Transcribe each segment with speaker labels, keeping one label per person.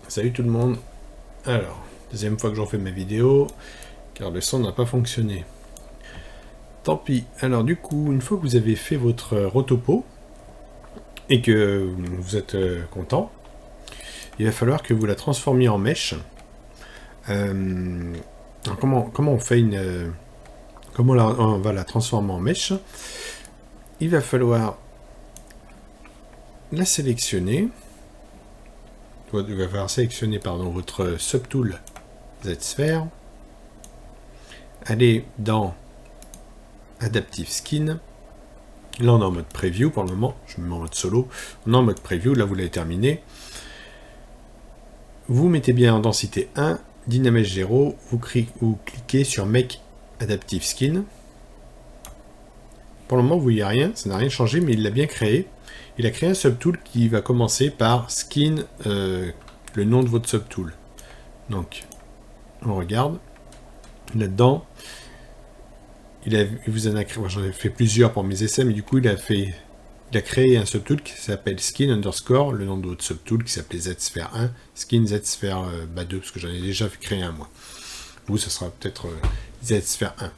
Speaker 1: Salut tout le monde. Alors, deuxième fois que j'en fais ma vidéo, car le son n'a pas fonctionné. Tant pis. Alors du coup, une fois que vous avez fait votre rotopo, et que vous êtes content, il va falloir que vous la transformiez en mèche. Alors comment on fait une... comment on va la transformer en mèche? Il va falloir la sélectionner. Il va falloir sélectionner votre subtool Z-Sphere. Aller dans Adaptive Skin. Là, on est en mode preview pour le moment. Je me mets en mode solo. On est en mode preview. Là, vous l'avez terminé. Vous mettez bien en densité 1, Dynamèche 0. Vous cliquez sur Make Adaptive Skin. Pour le moment, vous voyez rien. Ça n'a rien changé, mais il l'a bien créé. Il a créé un subtool qui va commencer par Skin, le nom de votre subtool. Donc, on regarde. Là-dedans, il vous en a créé. J'en ai fait plusieurs pour mes essais, mais du coup, il a créé un subtool qui s'appelle skin underscore, le nom de votre subtool qui s'appelait Z-Sphere 1, skin Z-Sphere 2, parce que j'en ai déjà créé un moi. Vous, ça sera peut-être Z-Sphere 1.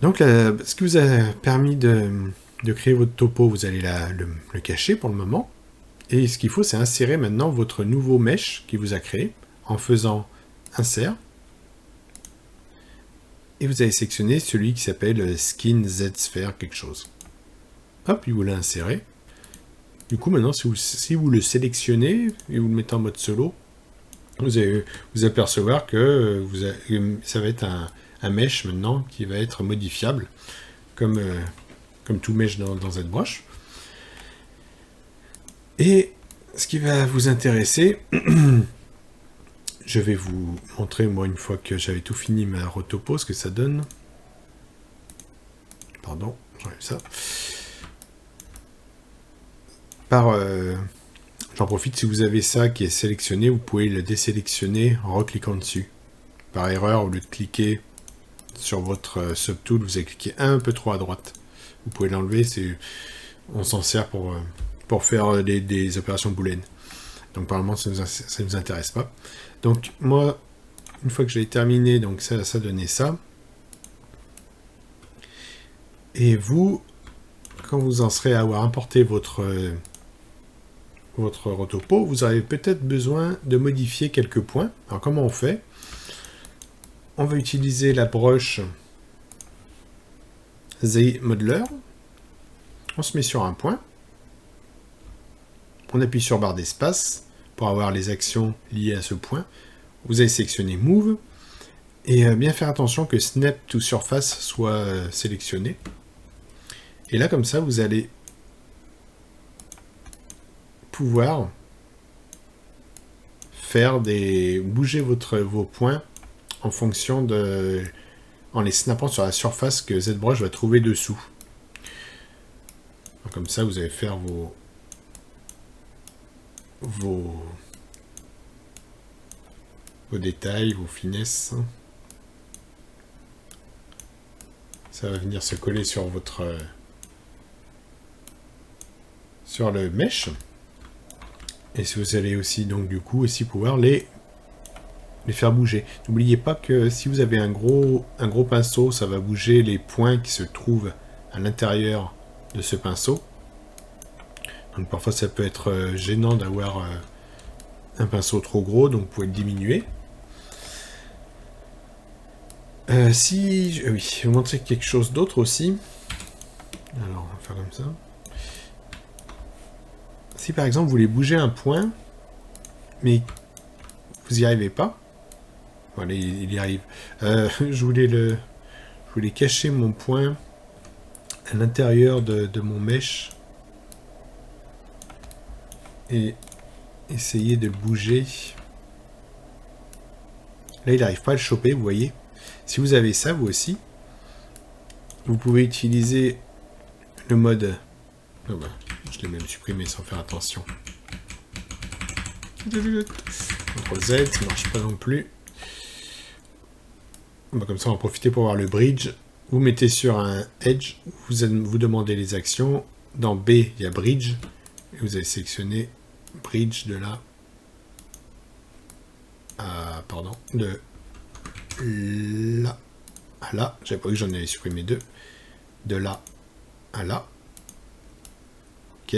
Speaker 1: Donc, ce qui vous a permis de créer votre topo, vous allez le cacher pour le moment. Et ce qu'il faut, c'est insérer maintenant votre nouveau mesh qui vous a créé en faisant insert. Et vous allez sélectionner celui qui s'appelle skin Z-Sphere quelque chose. Hop, il vous l'a inséré. Du coup, maintenant, si vous le sélectionnez et vous le mettez en mode solo, vous allez vous apercevoir que ça va être un mesh maintenant qui va être modifiable, comme tout mesh dans ZBrush. Et ce qui va vous intéresser, je vais vous montrer, moi, une fois que j'avais tout fini ma rotopo, ce que ça donne. Pardon, j'enlève ça. J'en profite, si vous avez ça qui est sélectionné, vous pouvez le désélectionner en recliquant dessus. Par erreur, au lieu de cliquer sur votre subtool, vous avez cliqué un peu trop à droite. Vous pouvez l'enlever, on s'en sert pour faire des opérations booléennes. Donc, par moment, ça ne nous intéresse pas. Donc, moi, une fois que j'ai terminé, donc ça donnait ça. Et vous, quand vous en serez à avoir importé votre rotopo, vous avez peut-être besoin de modifier quelques points. Alors comment on fait? On va utiliser la broche Z Modeler. On se met sur un point. On appuie sur barre d'espace pour avoir les actions liées à ce point. Vous allez sélectionner Move. Et bien faire attention que Snap to Surface soit sélectionné. Et là, comme ça, vous allez pouvoir faire bouger vos points en fonction en les snappant sur la surface que ZBrush va trouver dessous. Donc, comme ça, vous allez faire vos détails, vos finesses. Ça va venir se coller sur sur le mesh. Et vous allez aussi, donc du coup, aussi pouvoir les faire bouger. N'oubliez pas que si vous avez un gros pinceau, ça va bouger les points qui se trouvent à l'intérieur de ce pinceau. Donc parfois ça peut être gênant d'avoir un pinceau trop gros, donc vous pouvez le diminuer. Oui, je vais vous montrer quelque chose d'autre aussi. Alors, on va faire comme ça. Si par exemple vous voulez bouger un point, mais vous n'y arrivez pas, voilà, il y arrive. Je voulais cacher mon point à l'intérieur de mon mesh et essayer de le bouger. Là, il n'arrive pas à le choper, vous voyez. Si vous avez ça, vous aussi, vous pouvez utiliser le mode... Oh ben, je l'ai même supprimé sans faire attention. CTRL Z, ça ne marche pas non plus. Ben, comme ça, on va profiter pour voir le bridge. Vous mettez sur un edge, vous demandez les actions. Dans B, il y a bridge. Et vous allez sélectionner bridge de là pardon, de là à là. J'avais pas vu que j'en avais supprimé 2. De là à là. Ok.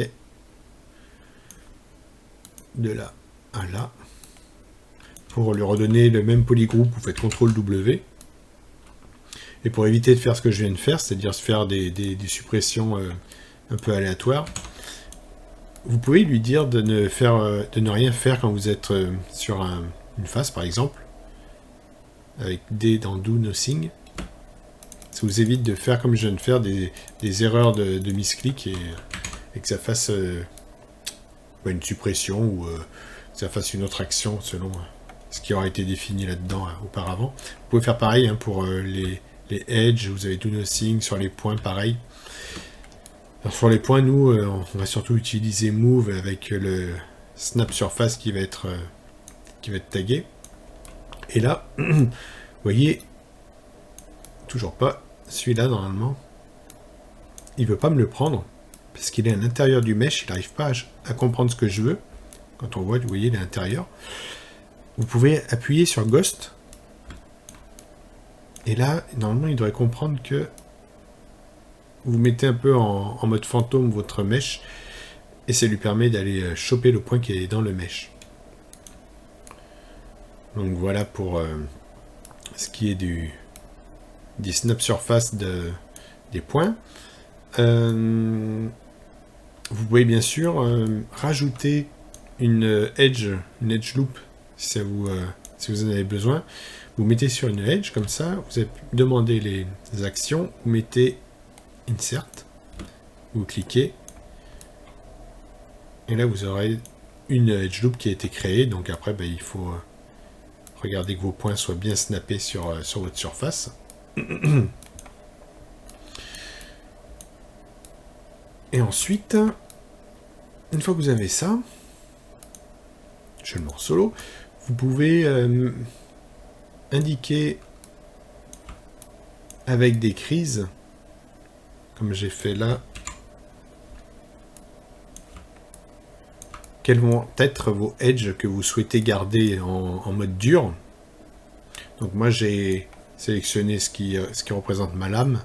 Speaker 1: De là à là. Pour lui redonner le même polygroupe, vous faites CTRL W. Et pour éviter de faire ce que je viens de faire, c'est-à-dire se faire des suppressions un peu aléatoires, vous pouvez lui dire de ne rien faire quand vous êtes sur une face, par exemple, avec D dans Do Nothing. Ça vous évite de faire comme je viens de faire des erreurs de misclick et que ça fasse une suppression ou que ça fasse une autre action selon ce qui aura été défini là-dedans auparavant. Vous pouvez faire pareil pour les edges, vous avez Do Nothing, sur les points pareil. Alors, sur les points, nous, on va surtout utiliser Move avec le Snap Surface qui va être tagué. Et là, vous voyez, toujours pas, celui-là, normalement, il veut pas me le prendre, parce qu'il est à l'intérieur du mesh, il n'arrive pas à comprendre ce que je veux. Quand on voit, vous voyez, il est à l'intérieur. Vous pouvez appuyer sur Ghost, et là, normalement, il devrait comprendre que vous mettez un peu en mode fantôme votre mesh, et ça lui permet d'aller choper le point qui est dans le mesh. Donc voilà pour ce qui est des snap surface des points. Vous pouvez bien sûr rajouter une edge loop si vous en avez besoin. Vous mettez sur une edge comme ça, vous demandez les actions, vous mettez Insert, vous cliquez, et là vous aurez une edge loop qui a été créée. Donc après, il faut regarder que vos points soient bien snappés sur votre surface. Et ensuite, une fois que vous avez ça, je le mets en solo, vous pouvez indiquer avec des crises, comme j'ai fait là, quels vont être vos edges que vous souhaitez garder en mode dur. Donc moi j'ai sélectionné ce qui représente ma lame.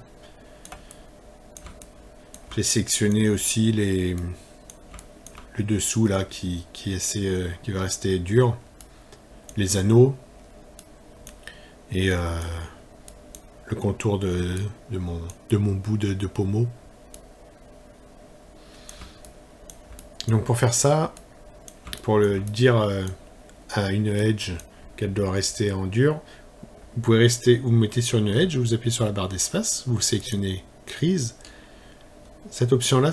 Speaker 1: J'ai sélectionné aussi le dessous là qui va rester dur, les anneaux et le contour de mon bout de pommeau. Donc pour faire ça, pour le dire à une edge qu'elle doit rester en dur, vous mettez sur une edge, vous appuyez sur la barre d'espace, vous sélectionnez Crease. Cette option-là,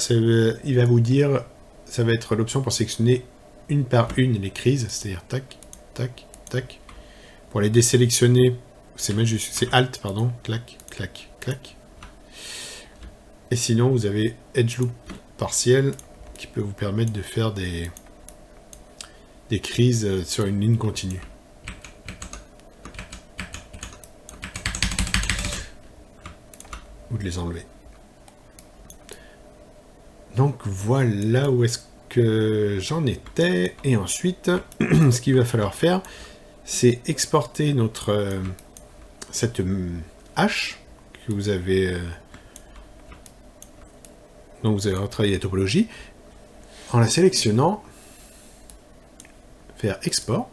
Speaker 1: il va vous dire, ça va être l'option pour sélectionner une par une les crises, c'est-à-dire tac, tac, tac. Pour les désélectionner, c'est Alt, pardon, clac, clac, clac. Et sinon, vous avez Edge Loop partiel qui peut vous permettre de faire des crises sur une ligne continue. Ou de les enlever. Donc voilà où est-ce que j'en étais. Et ensuite, ce qu'il va falloir faire, c'est exporter cette hache que vous avez dont vous avez retravaillé la topologie, en la sélectionnant, faire export,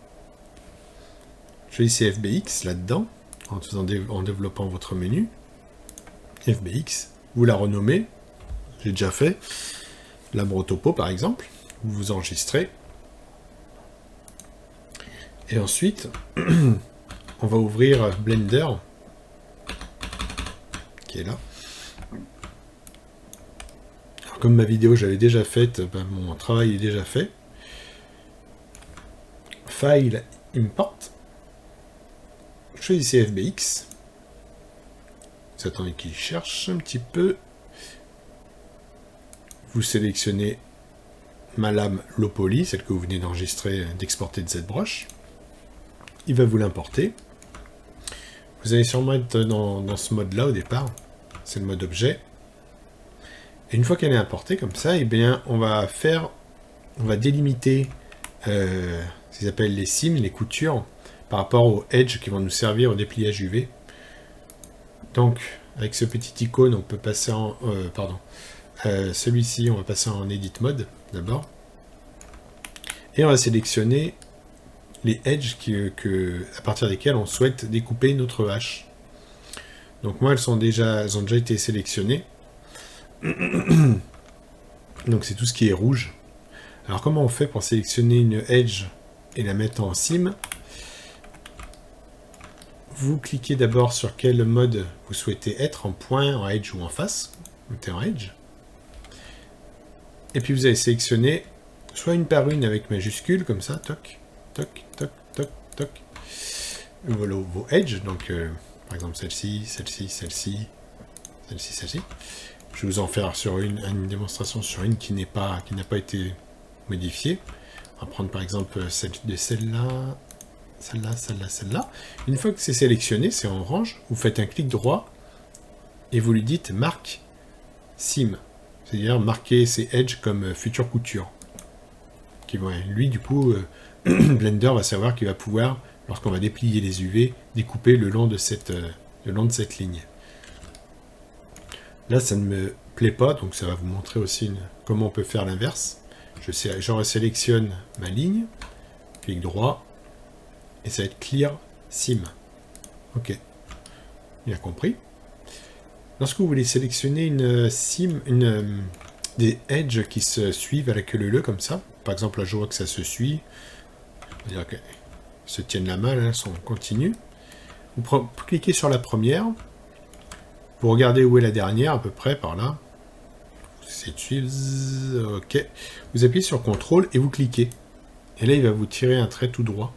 Speaker 1: choisissez FBX là-dedans, en développant votre menu, FBX, vous la renommez, j'ai déjà fait, Labro Topo par exemple, vous enregistrez, et ensuite, on va ouvrir Blender, qui est là. Alors, comme ma vidéo j'avais déjà faite, mon travail est déjà fait. File, Import. Choisissez FBX. Vous attendez qu'il cherche un petit peu. Vous sélectionnez ma lame low poly, celle que vous venez d'enregistrer, d'exporter de ZBrush. Il va vous l'importer. Vous allez sûrement être dans ce mode-là au départ. C'est le mode objet. Et une fois qu'elle est importée comme ça, eh bien, on va délimiter ce qu'ils appellent les cimes, les coutures, par rapport aux edges qui vont nous servir au dépliage UV. Donc, avec ce petit icône, on peut passer en... celui-ci, on va passer en Edit Mode, d'abord. Et on va sélectionner les edges à partir desquels on souhaite découper notre hache. Donc moi, elles ont déjà été sélectionnées. Donc c'est tout ce qui est rouge. Alors comment on fait pour sélectionner une edge et la mettre en sim? Vous cliquez d'abord sur quel mode vous souhaitez être, en point, en edge ou en face. Mettez en edge. Et puis vous allez sélectionner soit une par une avec majuscule, comme ça, toc, toc, toc, toc, toc. Voilà vos edges, donc par exemple celle-ci, celle-ci, celle-ci, celle-ci, celle-ci. Je vais vous en faire sur une démonstration sur une qui n'a pas été modifiée. On va prendre par exemple celle-là, celle-là, celle-là, celle-là. Une fois que c'est sélectionné, c'est en orange, vous faites un clic droit et vous lui dites marque sim. C'est-à-dire marquer ces edges comme future couture. Lui, du coup, Blender va savoir qu'il va pouvoir, lorsqu'on va déplier les UV, découper le long de cette ligne. Là, ça ne me plaît pas, donc ça va vous montrer aussi comment on peut faire l'inverse. Je resélectionne ma ligne, clic droit, et ça va être Clear Sim. Ok, bien compris. Lorsque vous voulez sélectionner une sim, des edges qui se suivent à la queue leu comme ça, par exemple là je vois que ça se suit, c'est-à-dire qu'elles se tiennent la main, là, elles sont continues. Vous cliquez sur la première, vous regardez où est la dernière, à peu près par là. C'est de suivre, ok. Vous appuyez sur CTRL et vous cliquez. Et là il va vous tirer un trait tout droit.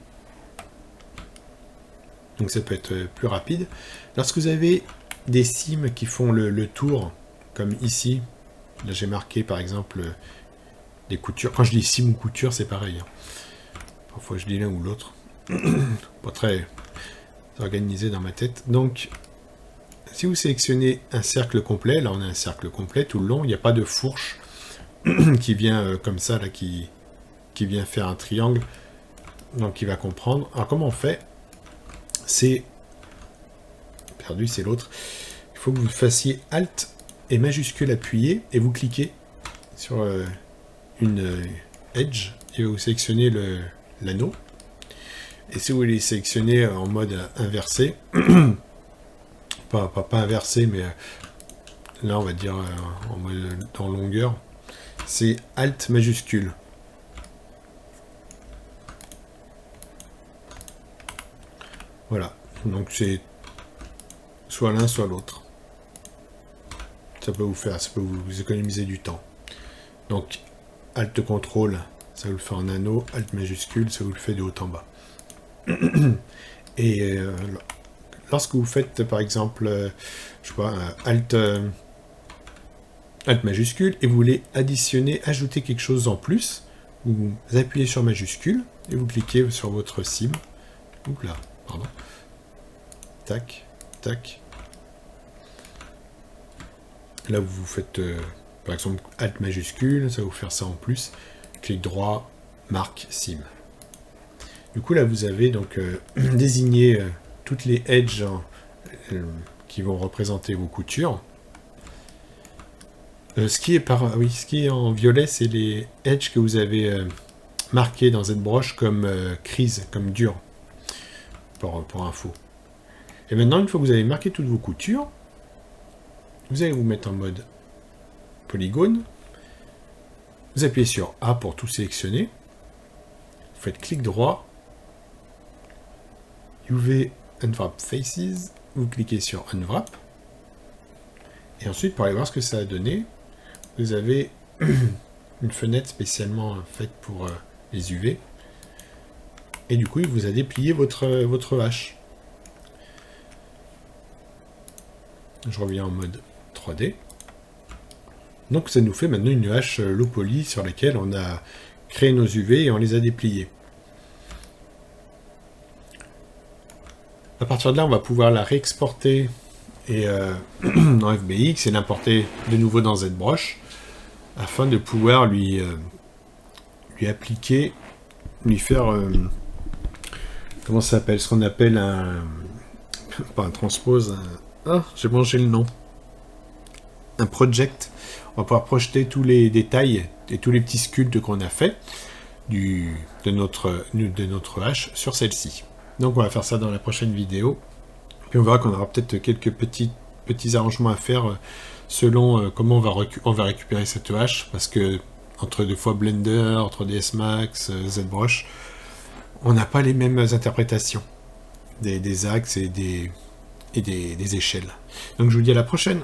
Speaker 1: Donc ça peut être plus rapide. Lorsque vous avez des sims qui font le tour, comme ici, là j'ai marqué par exemple des coutures. Quand je dis sim ou couture, c'est pareil. Hein. Parfois je dis l'un ou l'autre. Pas très organisé dans ma tête. Donc, si vous sélectionnez un cercle complet, là on a un cercle complet tout le long, il n'y a pas de fourche qui vient comme ça, là, qui vient faire un triangle. Donc il va comprendre. Alors comment on fait? C'est perdu, c'est l'autre. Il faut que vous fassiez Alt et majuscule appuyé et vous cliquez sur une edge et vous sélectionnez l'anneau. Et si vous voulez sélectionner en mode inversé, pas inversé, mais là on va dire en mode en longueur, c'est Alt majuscule. Voilà, donc c'est soit l'un, soit l'autre. Ça peut vous économiser du temps. Donc, Alt CTRL, ça vous le fait en anneau, Alt majuscule, ça vous le fait de haut en bas. Et lorsque vous faites, par exemple, je sais pas, Alt majuscule, et vous voulez ajouter quelque chose en plus, vous appuyez sur majuscule, et vous cliquez sur votre sim. Oups là, pardon. Tac, tac. Là, vous faites, par exemple, Alt majuscule, ça va vous faire ça en plus. Clic droit, marque sim. Du coup, là, vous avez donc désigné toutes les edges qui vont représenter vos coutures. Ce qui est en violet, c'est les edges que vous avez marqués dans ZBrush comme crease, comme dur, pour info. Et maintenant, une fois que vous avez marqué toutes vos coutures, vous allez vous mettre en mode polygone. Vous appuyez sur A pour tout sélectionner. Vous faites clic droit. UV Unwrap Faces. Vous cliquez sur Unwrap. Et ensuite, pour aller voir ce que ça a donné, vous avez une fenêtre spécialement faite pour les UV. Et du coup, il vous a déplié votre hache. Je reviens en mode 3D. Donc ça nous fait maintenant une hache low poly sur laquelle on a créé nos UV et on les a dépliés. À partir de là, on va pouvoir la réexporter dans FBX et l'importer de nouveau dans ZBrush afin de pouvoir lui appliquer, lui faire comment ça s'appelle? Ce qu'on appelle un... Pas un transpose, ah, j'ai mangé le nom. Un project. On va pouvoir projeter tous les détails et tous les petits sculptes qu'on a fait de notre hache sur celle-ci. Donc on va faire ça dans la prochaine vidéo. Puis on verra qu'on aura peut-être quelques petits arrangements à faire selon comment on va récupérer cette hache, parce que entre deux fois Blender, entre DS Max, ZBrush, on n'a pas les mêmes interprétations des axes et des échelles. Donc je vous dis à la prochaine.